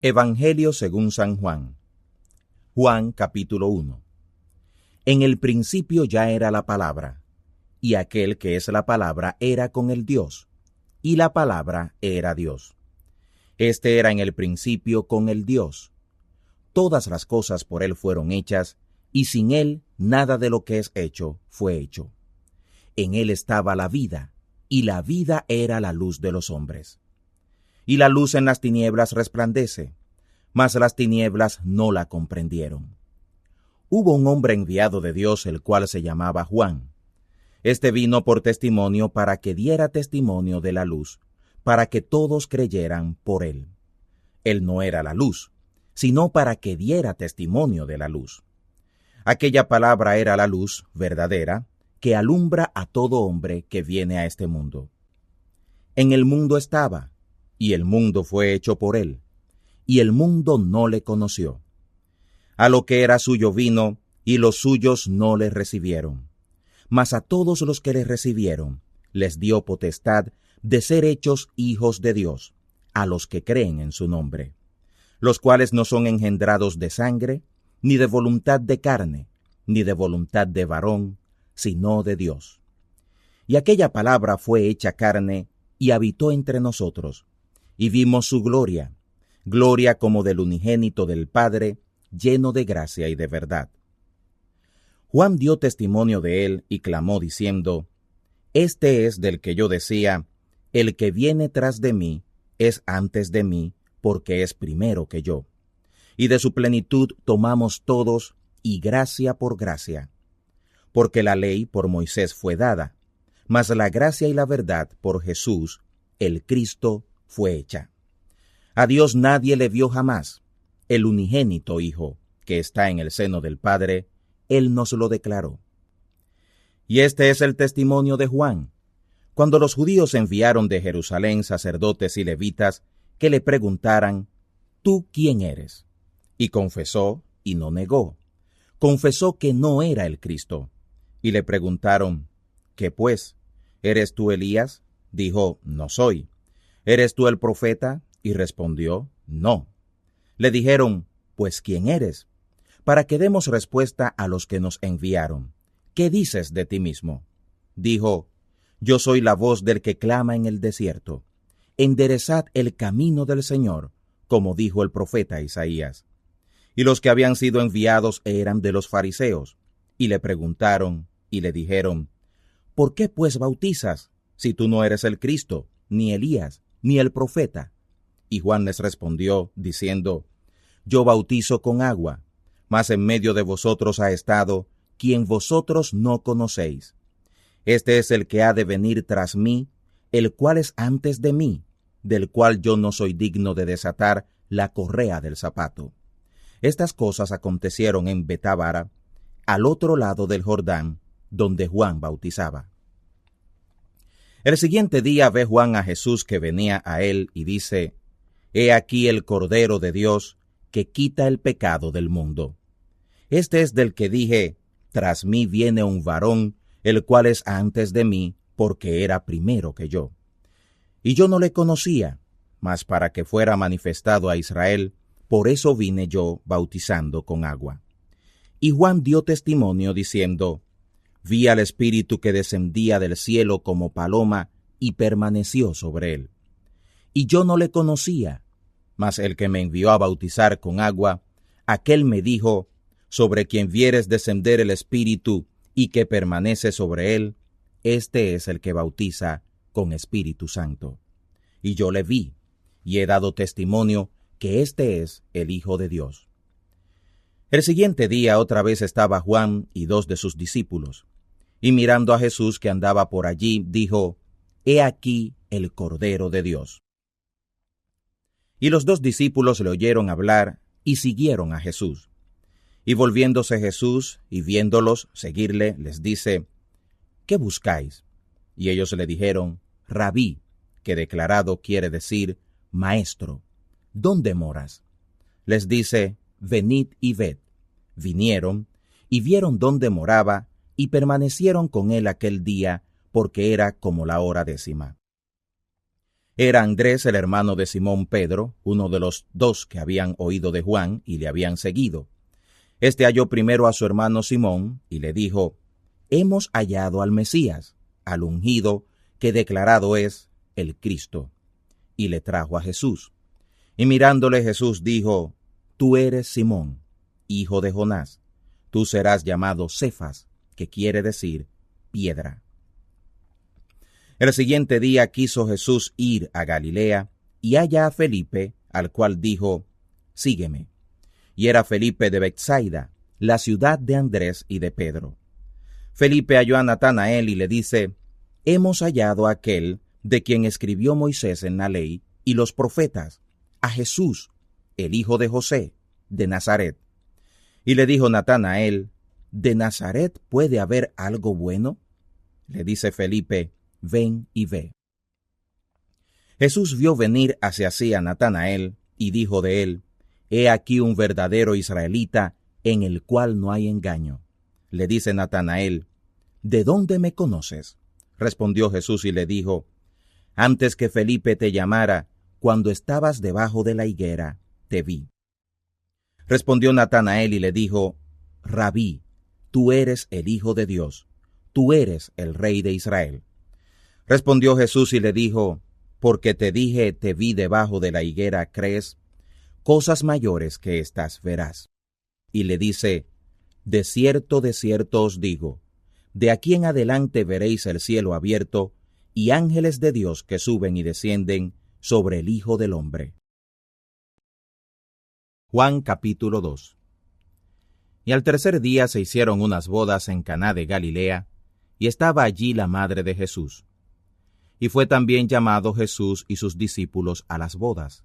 Evangelio según San Juan. Juan capítulo 1. En el principio ya era la palabra, y aquel que es la palabra era con el Dios, y la palabra era Dios. Este era en el principio con el Dios. Todas las cosas por él fueron hechas, y sin él nada de lo que es hecho fue hecho. En él estaba la vida, y la vida era la luz de los hombres. Y la luz en las tinieblas resplandece, mas las tinieblas no la comprendieron. Hubo un hombre enviado de Dios, el cual se llamaba Juan. Este vino por testimonio para que diera testimonio de la luz, para que todos creyeran por él. Él no era la luz, sino para que diera testimonio de la luz. Aquella palabra era la luz verdadera, que alumbra a todo hombre que viene a este mundo. En el mundo estaba, y el mundo fue hecho por él, y el mundo no le conoció. A lo que era suyo vino, y los suyos no le recibieron. Mas a todos los que le recibieron, les dio potestad de ser hechos hijos de Dios, a los que creen en su nombre, los cuales no son engendrados de sangre, ni de voluntad de carne, ni de voluntad de varón, sino de Dios. Y aquella palabra fue hecha carne, y habitó entre nosotros, y vimos su gloria, gloria como del unigénito del Padre, lleno de gracia y de verdad. Juan dio testimonio de él y clamó diciendo: Este es del que yo decía, el que viene tras de mí es antes de mí, porque es primero que yo. Y de su plenitud tomamos todos, y gracia por gracia. Porque la ley por Moisés fue dada, mas la gracia y la verdad por Jesús, el Cristo, fue hecha. A Dios nadie le vio jamás. El unigénito Hijo, que está en el seno del Padre, Él nos lo declaró. Y este es el testimonio de Juan, cuando los judíos enviaron de Jerusalén sacerdotes y levitas que le preguntaran: ¿Tú quién eres? Y confesó y no negó. Confesó que no era el Cristo. Y le preguntaron: ¿Qué pues? ¿Eres tú Elías? Dijo: No soy. ¿Eres tú el profeta? Y respondió: No. Le dijeron: Pues ¿quién eres? Para que demos respuesta a los que nos enviaron. ¿Qué dices de ti mismo? Dijo: Yo soy la voz del que clama en el desierto. Enderezad el camino del Señor, como dijo el profeta Isaías. Y los que habían sido enviados eran de los fariseos, y le preguntaron, y le dijeron: ¿Por qué pues bautizas, si tú no eres el Cristo, ni Elías, ni el profeta? Y Juan les respondió, diciendo: Yo bautizo con agua, mas en medio de vosotros ha estado quien vosotros no conocéis. Este es el que ha de venir tras mí, el cual es antes de mí, del cual yo no soy digno de desatar la correa del zapato. Estas cosas acontecieron en Betábara, al otro lado del Jordán, donde Juan bautizaba. El siguiente día ve Juan a Jesús que venía a él y dice: He aquí el Cordero de Dios, que quita el pecado del mundo. Este es del que dije: Tras mí viene un varón, el cual es antes de mí, porque era primero que yo. Y yo no le conocía, mas para que fuera manifestado a Israel, por eso vine yo bautizando con agua. Y Juan dio testimonio diciendo: Vi al Espíritu que descendía del cielo como paloma y permaneció sobre él. Y yo no le conocía, mas el que me envió a bautizar con agua, aquel me dijo: Sobre quien vieres descender el Espíritu y que permanece sobre él, este es el que bautiza con Espíritu Santo. Y yo le vi, y he dado testimonio que este es el Hijo de Dios. El siguiente día otra vez estaba Juan y 2 de sus discípulos, y mirando a Jesús que andaba por allí, dijo: He aquí el Cordero de Dios. Y los 2 discípulos le oyeron hablar y siguieron a Jesús. Y volviéndose Jesús y viéndolos seguirle, les dice: ¿Qué buscáis? Y ellos le dijeron: Rabí, que declarado quiere decir Maestro, ¿dónde moras? Les dice: Venid y ved. Vinieron y vieron dónde moraba y permanecieron con él aquel día, porque era como la hora 10. Era Andrés, el hermano de Simón Pedro, uno de los dos que habían oído de Juan y le habían seguido. Este halló primero a su hermano Simón y le dijo: Hemos hallado al Mesías, al ungido, que declarado es el Cristo. Y le trajo a Jesús. Y mirándole Jesús dijo: Tú eres Simón, hijo de Jonás. Tú serás llamado Cefas, que quiere decir piedra. El siguiente día quiso Jesús ir a Galilea, y halla a Felipe, al cual dijo: Sígueme. Y era Felipe de Betsaida, la ciudad de Andrés y de Pedro. Felipe halló a Natanael y le dice: Hemos hallado a aquel de quien escribió Moisés en la ley y los profetas, a Jesús, el hijo de José, de Nazaret. Y le dijo Natanael: ¿De Nazaret puede haber algo bueno? Le dice Felipe: Ven y ve. Jesús vio venir hacia sí a Natanael y dijo de él: He aquí un verdadero israelita en el cual no hay engaño. Le dice Natanael: ¿De dónde me conoces? Respondió Jesús y le dijo: Antes que Felipe te llamara, cuando estabas debajo de la higuera, te vi. Respondió Natanael y le dijo: Rabí, tú eres el Hijo de Dios, tú eres el Rey de Israel. Respondió Jesús y le dijo: Porque te dije, te vi debajo de la higuera, ¿crees? Cosas mayores que estas verás. Y le dice: de cierto os digo, de aquí en adelante veréis el cielo abierto, y ángeles de Dios que suben y descienden sobre el Hijo del Hombre. Juan capítulo 2. Y al tercer día se hicieron unas bodas en Caná de Galilea, y estaba allí la madre de Jesús. Y fue también llamado Jesús y sus discípulos a las bodas.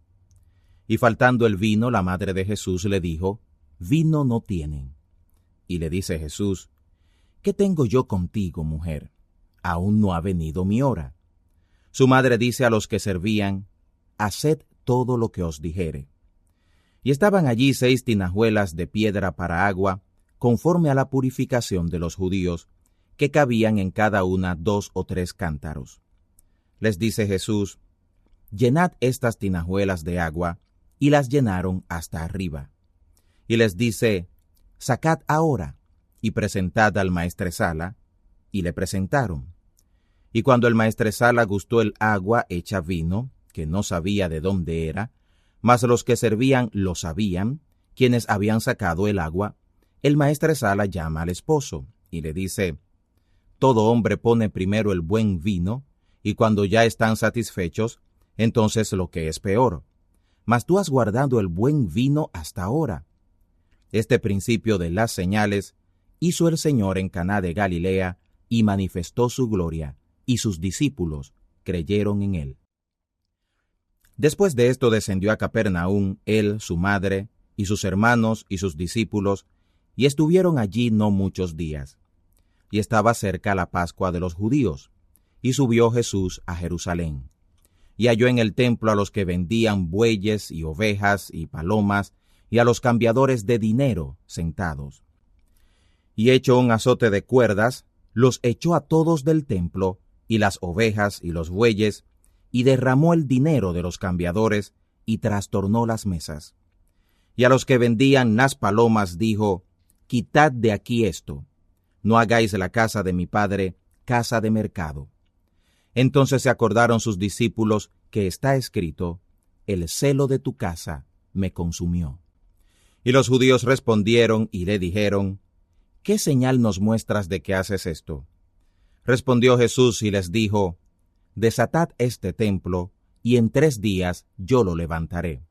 Y faltando el vino, la madre de Jesús le dijo: Vino no tienen. Y le dice Jesús: ¿Qué tengo yo contigo, mujer? Aún no ha venido mi hora. Su madre dice a los que servían: Haced todo lo que os dijere. Y estaban allí 6 tinajuelas de piedra para agua, conforme a la purificación de los judíos, que cabían en cada una 2 o 3 cántaros. Les dice Jesús: Llenad estas tinajuelas de agua, y las llenaron hasta arriba. Y les dice: Sacad ahora, y presentad al maestresala, y le presentaron. Y cuando el maestresala gustó el agua hecha vino, que no sabía de dónde era, mas los que servían lo sabían, quienes habían sacado el agua, el maestresala llama al esposo, y le dice: Todo hombre pone primero el buen vino, y cuando ya están satisfechos, entonces lo que es peor. Mas tú has guardado el buen vino hasta ahora. Este principio de las señales hizo el Señor en Caná de Galilea, y manifestó su gloria, y sus discípulos creyeron en él. Después de esto descendió a Capernaum él, su madre, y sus hermanos y sus discípulos, y estuvieron allí no muchos días. Y estaba cerca la Pascua de los judíos, y subió Jesús a Jerusalén. Y halló en el templo a los que vendían bueyes y ovejas y palomas, y a los cambiadores de dinero sentados. Y hecho un azote de cuerdas, los echó a todos del templo, y las ovejas y los bueyes, y derramó el dinero de los cambiadores, y trastornó las mesas. Y a los que vendían las palomas dijo: Quitad de aquí esto, no hagáis la casa de mi Padre casa de mercado. Entonces se acordaron sus discípulos que está escrito: El celo de tu casa me consumió. Y los judíos respondieron y le dijeron: ¿Qué señal nos muestras de que haces esto? Respondió Jesús y les dijo: Desatad este templo, y en 3 días yo lo levantaré.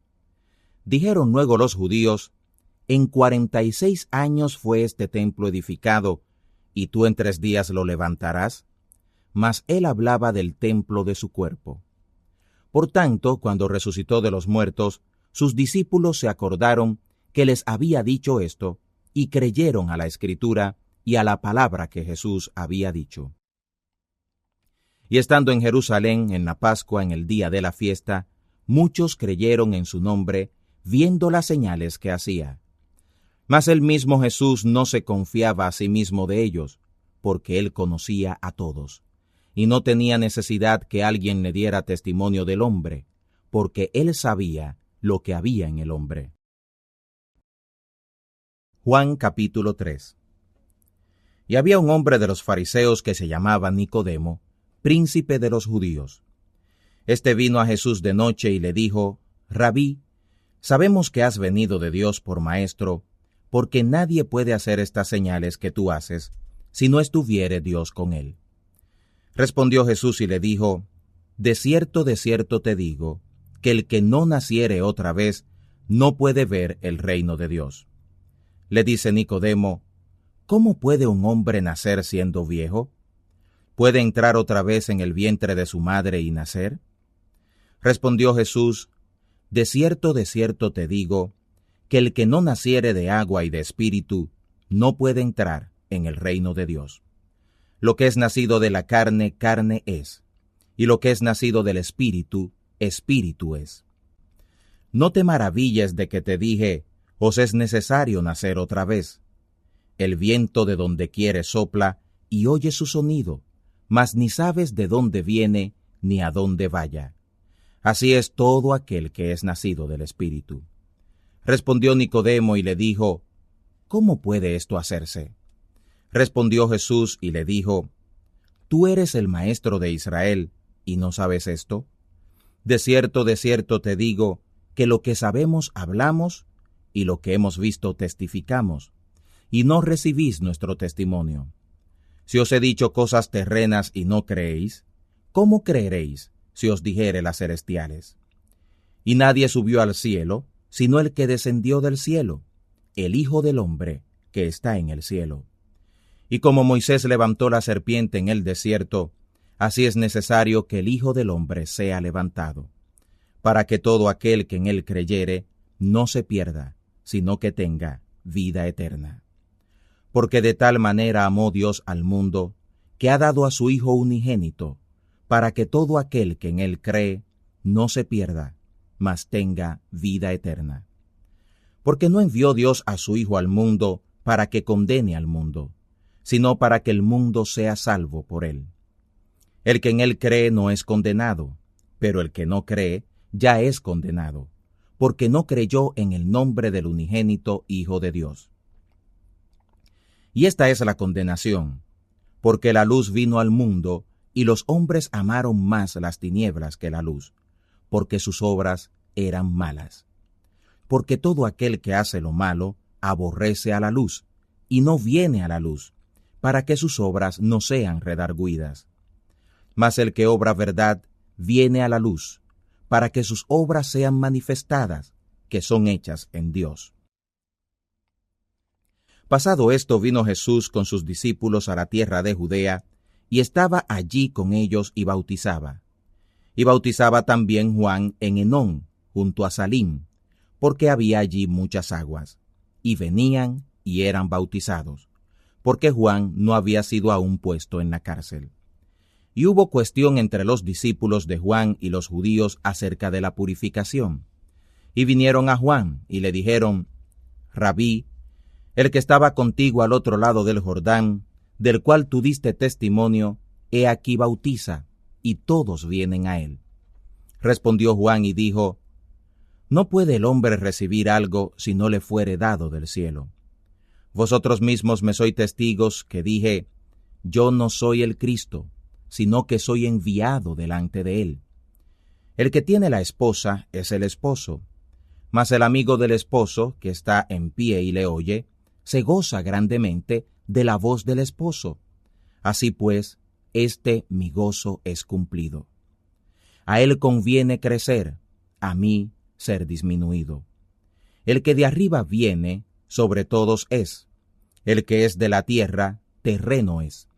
Dijeron luego los judíos: En 46 años fue este templo edificado, ¿y tú en 3 días lo levantarás? Mas él hablaba del templo de su cuerpo. Por tanto, cuando resucitó de los muertos, sus discípulos se acordaron que les había dicho esto, y creyeron a la Escritura y a la palabra que Jesús había dicho. Y estando en Jerusalén en la Pascua en el día de la fiesta, muchos creyeron en su nombre, viendo las señales que hacía. Mas el mismo Jesús no se confiaba a sí mismo de ellos, porque él conocía a todos, y no tenía necesidad que alguien le diera testimonio del hombre, porque él sabía lo que había en el hombre. Juan capítulo 3. Y había un hombre de los fariseos que se llamaba Nicodemo, príncipe de los judíos. Este vino a Jesús de noche y le dijo: Rabí, sabemos que has venido de Dios por maestro, porque nadie puede hacer estas señales que tú haces, si no estuviere Dios con él. Respondió Jesús y le dijo: de cierto te digo, que el que no naciere otra vez no puede ver el reino de Dios. Le dice Nicodemo: ¿cómo puede un hombre nacer siendo viejo? ¿Puede entrar otra vez en el vientre de su madre y nacer? Respondió Jesús: de cierto te digo, que el que no naciere de agua y de espíritu no puede entrar en el reino de Dios. Lo que es nacido de la carne, carne es, y lo que es nacido del espíritu, espíritu es. No te maravilles de que te dije: os es necesario nacer otra vez. El viento de donde quiere sopla, y oye su sonido, mas ni sabes de dónde viene, ni a dónde vaya. Así es todo aquel que es nacido del Espíritu. Respondió Nicodemo y le dijo: ¿cómo puede esto hacerse? Respondió Jesús y le dijo: ¿tú eres el maestro de Israel, y no sabes esto? De cierto te digo, que lo que sabemos hablamos, y lo que hemos visto testificamos, y no recibís nuestro testimonio. Si os he dicho cosas terrenas y no creéis, ¿cómo creeréis si os dijere las celestiales? Y nadie subió al cielo, sino el que descendió del cielo, el Hijo del Hombre que está en el cielo. Y como Moisés levantó la serpiente en el desierto, así es necesario que el Hijo del Hombre sea levantado, para que todo aquel que en él creyere no se pierda, sino que tenga vida eterna. Porque de tal manera amó Dios al mundo, que ha dado a su Hijo unigénito, para que todo aquel que en él cree no se pierda, mas tenga vida eterna. Porque no envió Dios a su Hijo al mundo para que condene al mundo, sino para que el mundo sea salvo por él. El que en él cree no es condenado, pero el que no cree ya es condenado, porque no creyó en el nombre del unigénito Hijo de Dios. Y esta es la condenación, porque la luz vino al mundo, y los hombres amaron más las tinieblas que la luz, porque sus obras eran malas. Porque todo aquel que hace lo malo aborrece a la luz, y no viene a la luz, para que sus obras no sean redargüidas. Mas el que obra verdad viene a la luz, para que sus obras sean manifestadas, que son hechas en Dios. Pasado esto, vino Jesús con sus discípulos a la tierra de Judea, y estaba allí con ellos y bautizaba. Y bautizaba también Juan en Enón, junto a Salim, porque había allí muchas aguas, y venían y eran bautizados, porque Juan no había sido aún puesto en la cárcel. Y hubo cuestión entre los discípulos de Juan y los judíos acerca de la purificación. Y vinieron a Juan y le dijeron: Rabí, el que estaba contigo al otro lado del Jordán, del cual tú diste testimonio, he aquí bautiza, y todos vienen a él. Respondió Juan y dijo: no puede el hombre recibir algo si no le fuere dado del cielo. Vosotros mismos me sois testigos que dije: yo no soy el Cristo, sino que soy enviado delante de él. El que tiene la esposa es el esposo, mas el amigo del esposo, que está en pie y le oye, se goza grandemente de la voz del esposo. Así pues, mi gozo es cumplido. A él conviene crecer, a mí ser disminuido. El que de arriba viene, sobre todos es. El que es de la tierra, terreno es,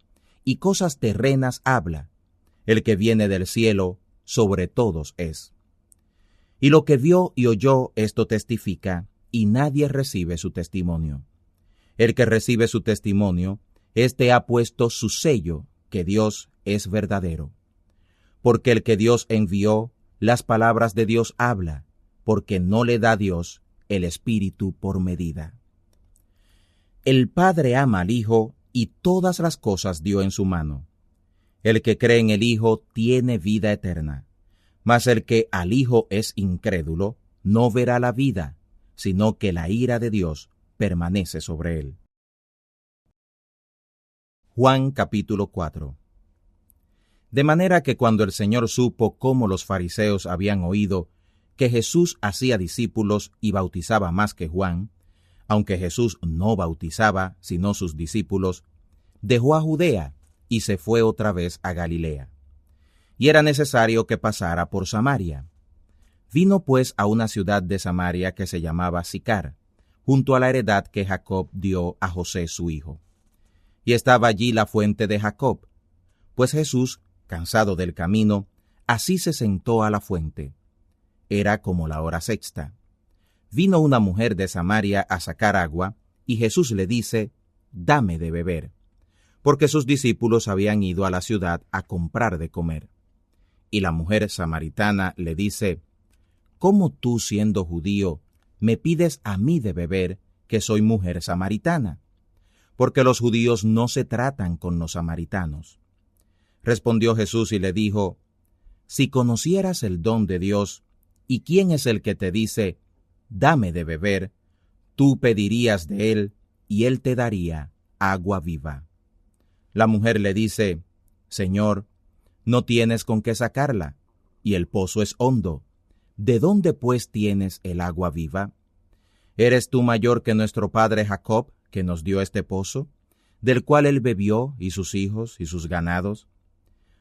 y cosas terrenas habla. El que viene del cielo, sobre todos es. Y lo que vio y oyó, esto testifica, y nadie recibe su testimonio. El que recibe su testimonio, éste ha puesto su sello, que Dios es verdadero. Porque el que Dios envió, las palabras de Dios habla, porque no le da Dios el Espíritu por medida. El Padre ama al Hijo, y todas las cosas dio en su mano. El que cree en el Hijo tiene vida eterna, mas el que al Hijo es incrédulo no verá la vida, sino que la ira de Dios permanece sobre él. Juan capítulo 4. De manera que cuando el Señor supo cómo los fariseos habían oído que Jesús hacía discípulos y bautizaba más que Juan, aunque Jesús no bautizaba sino sus discípulos, dejó a Judea y se fue otra vez a Galilea. Y era necesario que pasara por Samaria. Vino pues a una ciudad de Samaria que se llamaba Sicar, junto a la heredad que Jacob dio a José su hijo. Y estaba allí la fuente de Jacob. Pues Jesús, cansado del camino, así se sentó a la fuente. Era como la hora sexta. Vino una mujer de Samaria a sacar agua, y Jesús le dice, «Dame de beber», porque sus discípulos habían ido a la ciudad a comprar de comer. Y la mujer samaritana le dice, «¿Cómo tú, siendo judío, me pides a mí de beber, que soy mujer samaritana? Porque los judíos no se tratan con los samaritanos». Respondió Jesús y le dijo, «Si conocieras el don de Dios, y quién es el que te dice, dame de beber, tú pedirías de él, y él te daría agua viva». La mujer le dice, «Señor, no tienes con qué sacarla, y el pozo es hondo. ¿De dónde pues tienes el agua viva? ¿Eres tú mayor que nuestro padre Jacob, que nos dio este pozo, del cual él bebió, y sus hijos, y sus ganados?»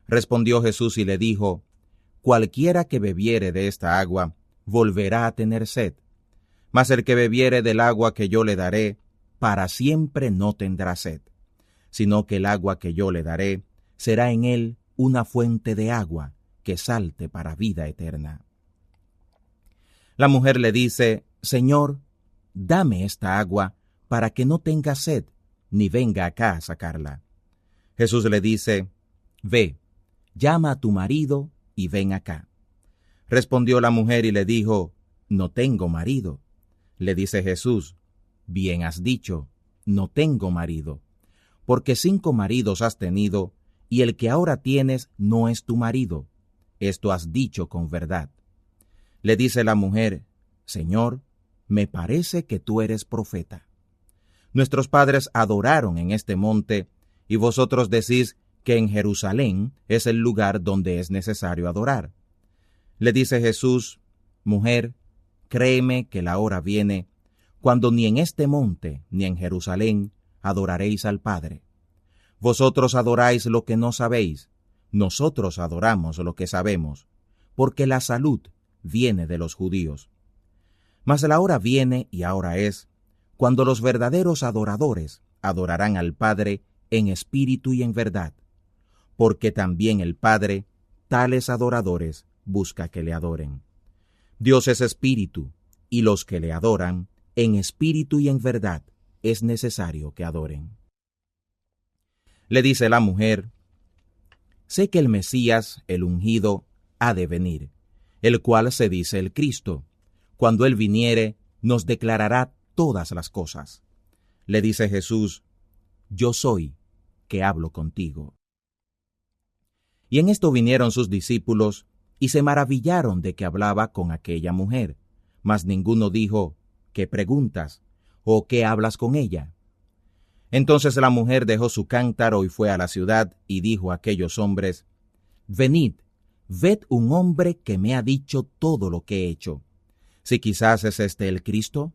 Respondió Jesús y le dijo, «Cualquiera que bebiere de esta agua, volverá a tener sed. Mas el que bebiere del agua que yo le daré, para siempre no tendrá sed, sino que el agua que yo le daré será en él una fuente de agua que salte para vida eterna». La mujer le dice, «Señor, dame esta agua para que no tenga sed, ni venga acá a sacarla». Jesús le dice, «Ve, llama a tu marido y ven acá». Respondió la mujer y le dijo, «No tengo marido». Le dice Jesús, «Bien has dicho, no tengo marido, porque 5 maridos has tenido, y el que ahora tienes no es tu marido. Esto has dicho con verdad». Le dice la mujer, «Señor, me parece que tú eres profeta. Nuestros padres adoraron en este monte, y vosotros decís que en Jerusalén es el lugar donde es necesario adorar». Le dice Jesús, «Mujer, créeme que la hora viene, cuando ni en este monte ni en Jerusalén adoraréis al Padre. Vosotros adoráis lo que no sabéis, nosotros adoramos lo que sabemos, porque la salud viene de los judíos. Mas la hora viene, y ahora es, cuando los verdaderos adoradores adorarán al Padre en espíritu y en verdad, porque también el Padre, tales adoradores, busca que le adoren. Dios es espíritu, y los que le adoran, en espíritu y en verdad, es necesario que adoren». Le dice la mujer, «Sé que el Mesías, el ungido, ha de venir, el cual se dice el Cristo. Cuando él viniere, nos declarará todas las cosas». Le dice Jesús, «Yo soy, que hablo contigo». Y en esto vinieron sus discípulos, y se maravillaron de que hablaba con aquella mujer, mas ninguno dijo, «¿Qué preguntas?», o «¿Qué hablas con ella?». Entonces la mujer dejó su cántaro y fue a la ciudad, y dijo a aquellos hombres, «Venid, ved un hombre que me ha dicho todo lo que he hecho. Si quizás es este el Cristo».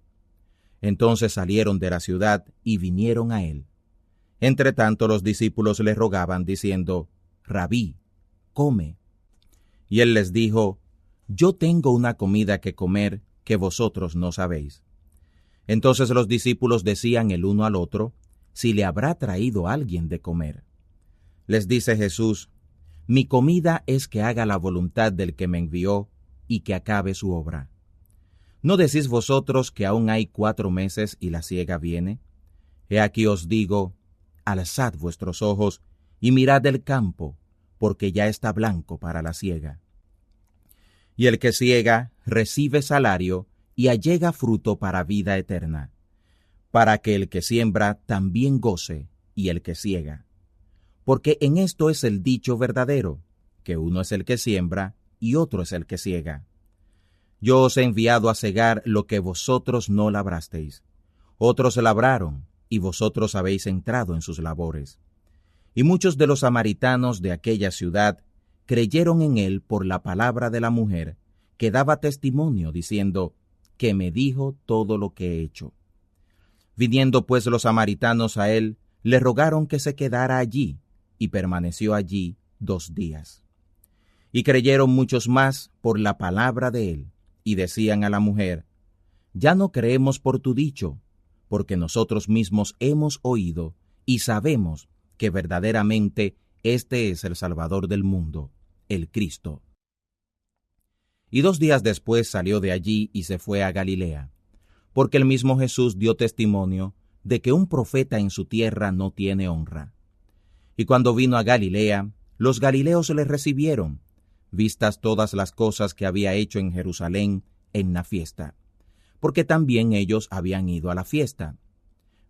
Entonces salieron de la ciudad y vinieron a él. Entre tanto los discípulos le rogaban, diciendo, «Rabí, come». Y él les dijo, «Yo tengo una comida que comer que vosotros no sabéis». Entonces los discípulos decían el uno al otro, «Si le habrá traído alguien de comer». Les dice Jesús, «Mi comida es que haga la voluntad del que me envió y que acabe su obra. ¿No decís vosotros que aún hay 4 meses y la siega viene? He aquí os digo, alzad vuestros ojos y mirad el campo, porque ya está blanco para la siega. Y el que siega recibe salario y allega fruto para vida eterna, para que el que siembra también goce y el que siega. porque en esto es el dicho verdadero, que uno es el que siembra y otro es el que ciega. Yo os he enviado a cegar lo que vosotros no labrasteis. Otros labraron, y vosotros habéis entrado en sus labores. Y muchos de los samaritanos de aquella ciudad creyeron en él por la palabra de la mujer, que daba testimonio, diciendo, que me dijo todo lo que he hecho. Viniendo pues los samaritanos a él, le rogaron que se quedara allí, y permaneció allí 2 días. Y creyeron muchos más por la palabra de él, y decían a la mujer, ya no creemos por tu dicho, porque nosotros mismos hemos oído y sabemos que verdaderamente este es el Salvador del mundo, el Cristo. Y 2 días después salió de allí y se fue a Galilea, porque el mismo Jesús dio testimonio de que un profeta en su tierra no tiene honra. Y cuando vino a Galilea, los galileos le recibieron, vistas todas las cosas que había hecho en Jerusalén en la fiesta, porque también ellos habían ido a la fiesta.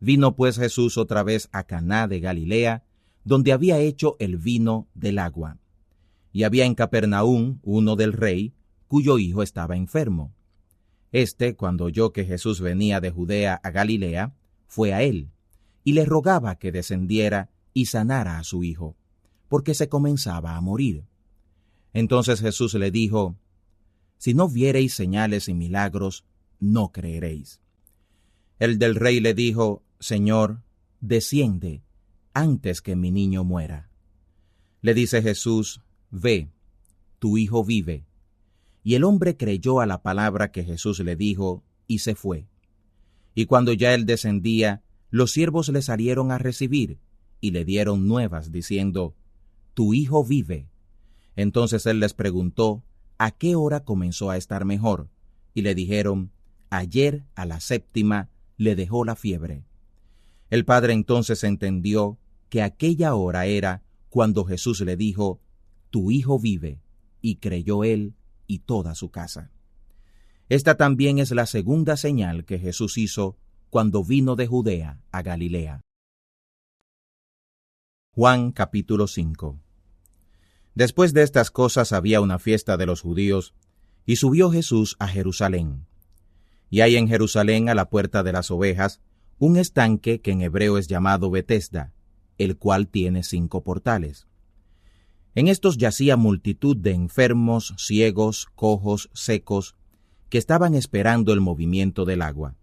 Vino pues Jesús otra vez a Caná de Galilea, donde había hecho el vino del agua. Y había en Capernaum uno del rey, cuyo hijo estaba enfermo. Cuando oyó que Jesús venía de Judea a Galilea, fue a él, y le rogaba que descendiera y sanara a su hijo, porque se comenzaba a morir. Entonces Jesús le dijo, si no viereis señales y milagros, no creeréis. El del rey le dijo, Señor, desciende, antes que mi niño muera. Le dice Jesús, ve, tu hijo vive. Y el hombre creyó a la palabra que Jesús le dijo, y se fue. Y cuando ya él descendía, los siervos le salieron a recibir, y le dieron nuevas, diciendo, tu hijo vive. Entonces él les preguntó, ¿a qué hora comenzó a estar mejor? Y le dijeron, ayer a la 7ª le dejó la fiebre. El padre entonces entendió que aquella hora era cuando Jesús le dijo, tu hijo vive, y creyó él y toda su casa. Esta también es la segunda señal que Jesús hizo cuando vino de Judea a Galilea. Juan capítulo 5. Después de estas cosas había una fiesta de los judíos, y subió Jesús a Jerusalén. Y hay en Jerusalén, a la puerta de las ovejas, un estanque que en hebreo es llamado Betesda, el cual tiene 5 portales. En estos yacía multitud de enfermos, ciegos, cojos, secos, que estaban esperando el movimiento del agua,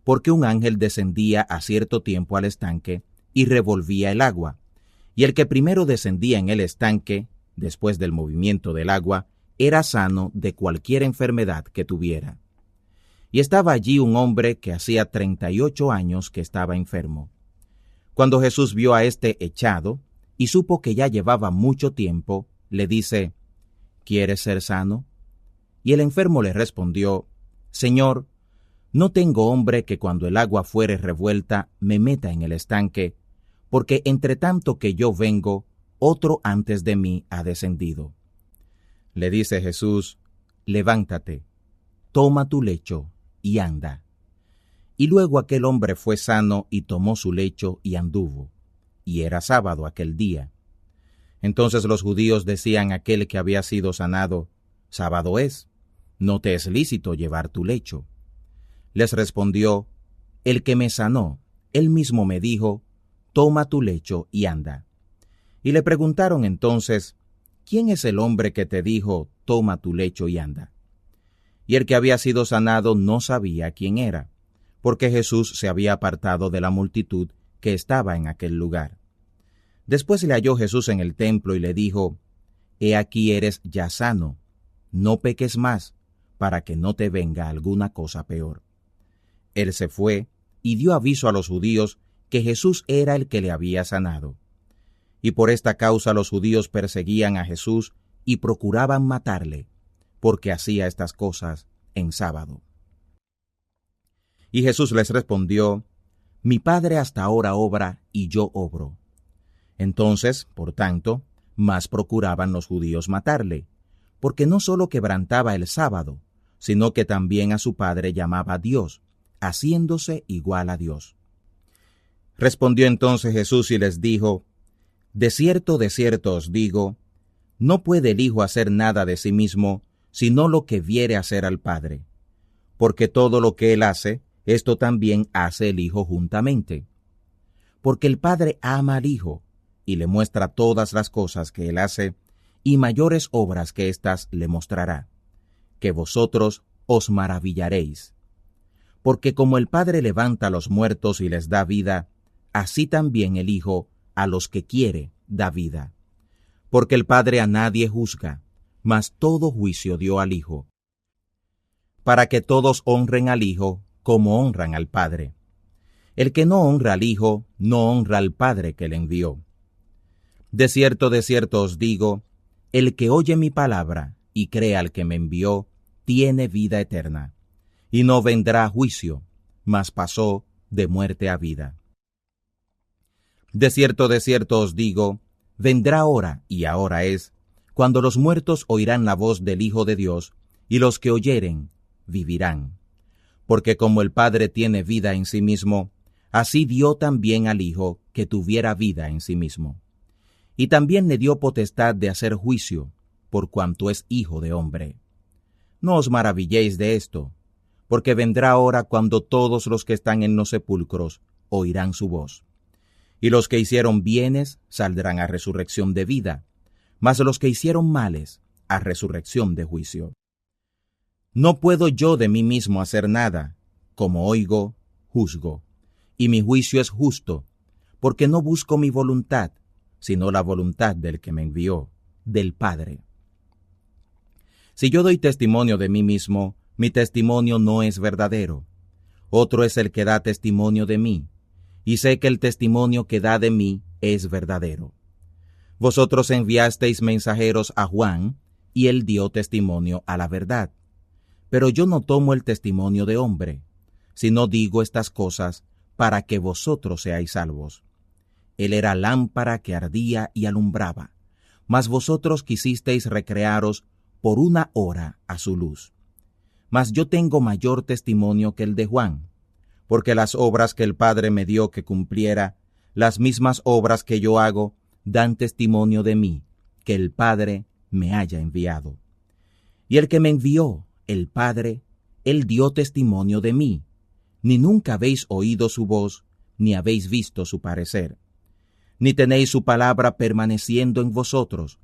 porque un ángel descendía a cierto tiempo al estanque y revolvía el agua, y el que primero descendía en el estanque, después del movimiento del agua, era sano de cualquier enfermedad que tuviera. Y estaba allí un hombre que hacía 38 años que estaba enfermo. Cuando Jesús vio a este echado, y supo que ya llevaba mucho tiempo, le dice, ¿quieres ser sano? Y el enfermo le respondió, Señor, no tengo hombre que cuando el agua fuere revuelta me meta en el estanque, porque entre tanto que yo vengo, otro antes de mí ha descendido. Le dice Jesús, levántate, toma tu lecho y anda. Y luego aquel hombre fue sano y tomó su lecho y anduvo. Y era sábado aquel día. Entonces los judíos decían a aquel que había sido sanado, sábado es, no te es lícito llevar tu lecho. Les respondió, el que me sanó, él mismo me dijo, toma tu lecho y anda. Y le preguntaron entonces, ¿quién es el hombre que te dijo, toma tu lecho y anda? Y el que había sido sanado no sabía quién era, porque Jesús se había apartado de la multitud que estaba en aquel lugar. Después le halló Jesús en el templo y le dijo, he aquí eres ya sano, no peques más, para que no te venga alguna cosa peor. Él se fue y dio aviso a los judíos que Jesús era el que le había sanado. Y por esta causa los judíos perseguían a Jesús y procuraban matarle, porque hacía estas cosas en sábado. Y Jesús les respondió, mi Padre hasta ahora obra y yo obro. Entonces, por tanto, más procuraban los judíos matarle, porque no sólo quebrantaba el sábado, sino que también a su Padre llamaba Dios, haciéndose igual a Dios. Respondió entonces Jesús y les dijo, de cierto os digo, no puede el Hijo hacer nada de sí mismo, sino lo que viere hacer al Padre. Porque todo lo que él hace, esto también hace el Hijo juntamente. Porque el Padre ama al Hijo, y le muestra todas las cosas que él hace, y mayores obras que éstas le mostrará, que vosotros os maravillaréis. Porque como el Padre levanta a los muertos y les da vida, así también el Hijo a los que quiere da vida. Porque el Padre a nadie juzga, mas todo juicio dio al Hijo, para que todos honren al Hijo como honran al Padre. El que no honra al Hijo, no honra al Padre que le envió. De cierto os digo, el que oye mi palabra y cree al que me envió, tiene vida eterna, y no vendrá a juicio, mas pasó de muerte a vida. De cierto os digo, vendrá hora, y ahora es, cuando los muertos oirán la voz del Hijo de Dios, y los que oyeren, vivirán. Porque como el Padre tiene vida en sí mismo, así dio también al Hijo que tuviera vida en sí mismo. Y también le dio potestad de hacer juicio, por cuanto es Hijo de hombre. No os maravilléis de esto, porque vendrá hora cuando todos los que están en los sepulcros oirán su voz. Y los que hicieron bienes saldrán a resurrección de vida, mas los que hicieron males a resurrección de juicio. No puedo yo de mí mismo hacer nada, como oigo, juzgo, y mi juicio es justo, porque no busco mi voluntad, sino la voluntad del que me envió, del Padre. Si yo doy testimonio de mí mismo, mi testimonio no es verdadero. Otro es el que da testimonio de mí, y sé que el testimonio que da de mí es verdadero. Vosotros enviasteis mensajeros a Juan, y él dio testimonio a la verdad. Pero yo no tomo el testimonio de hombre, sino digo estas cosas para que vosotros seáis salvos. Él era lámpara que ardía y alumbraba, mas vosotros quisisteis recrearos por una hora a su luz. Mas yo tengo mayor testimonio que el de Juan, porque las obras que el Padre me dio que cumpliera, las mismas obras que yo hago, dan testimonio de mí, que el Padre me haya enviado. Y el que me envió, el Padre, él dio testimonio de mí, ni nunca habéis oído su voz, ni habéis visto su parecer, ni tenéis su palabra permaneciendo en vosotros,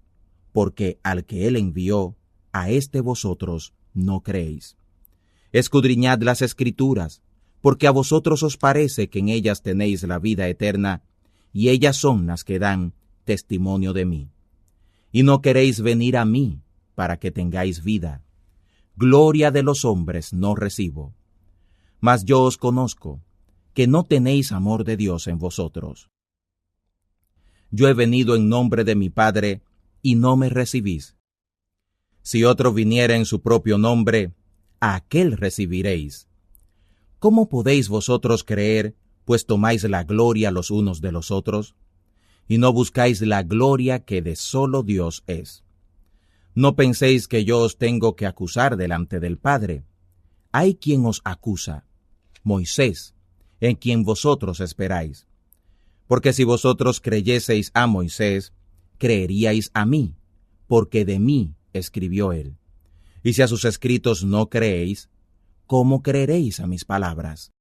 porque al que él envió, a éste vosotros no creéis. Escudriñad las Escrituras, porque a vosotros os parece que en ellas tenéis la vida eterna, y ellas son las que dan testimonio de mí. Y no queréis venir a mí para que tengáis vida. Gloria de los hombres no recibo. Mas yo os conozco, que no tenéis amor de Dios en vosotros. Yo he venido en nombre de mi Padre, y no me recibís. Si otro viniera en su propio nombre, a aquel recibiréis. ¿Cómo podéis vosotros creer, pues tomáis la gloria los unos de los otros, y no buscáis la gloria que de solo Dios es? No penséis que yo os tengo que acusar delante del Padre. Hay quien os acusa, Moisés, en quien vosotros esperáis. Porque si vosotros creyeseis a Moisés, creeríais a mí, porque de mí escribió él. Y si a sus escritos no creéis, ¿cómo creeréis a mis palabras?